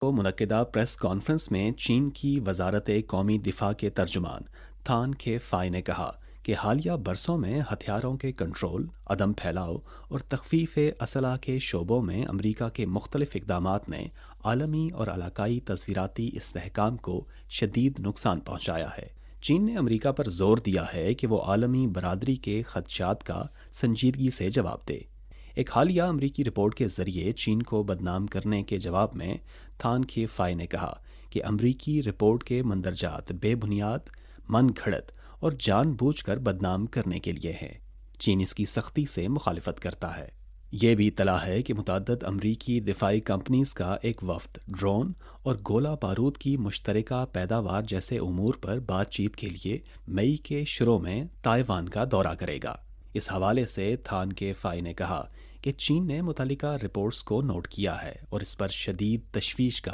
کو منعقدہ press conference میں چین کی وزارت قومی دفاع کے ترجمان تھان کے فائی نے کہا کہ حالیہ برسوں میں ہتھیاروں کے کنٹرول، عدم پھیلاؤ اور تخفیف اسلحہ کے شعبوں میں امریکہ کے مختلف اقدامات نے عالمی اور علاقائی تصویراتی استحکام کو شدید نقصان پہنچایا ہے۔ چین نے امریکہ پر زور دیا ہے کہ وہ عالمی برادری کے خدشات کا سنجیدگی سے جواب دے۔ ایک حالیہ امریکی رپورٹ کے ذریعے چین کو بدنام کرنے کے جواب میں تھان کے فائی نے کہا کہ امریکی رپورٹ کے مندرجات بے بنیاد، من گھڑت اور جان بوجھ کر بدنام کرنے کے لیے ہیں۔ چین اس کی سختی سے مخالفت کرتا ہے۔ یہ بھی اطلاع ہے کہ متعدد امریکی دفاعی کمپنیز کا ایک وفد ڈرون اور گولہ بارود کی مشترکہ پیداوار جیسے امور پر بات چیت کے لیے مئی کے شروع میں تائیوان کا دورہ کرے گا۔ اس حوالے سے تھان کے فائی نے کہا کہ چین نے متعلقہ رپورٹس کو نوٹ کیا ہے اور اس پر شدید تشویش کا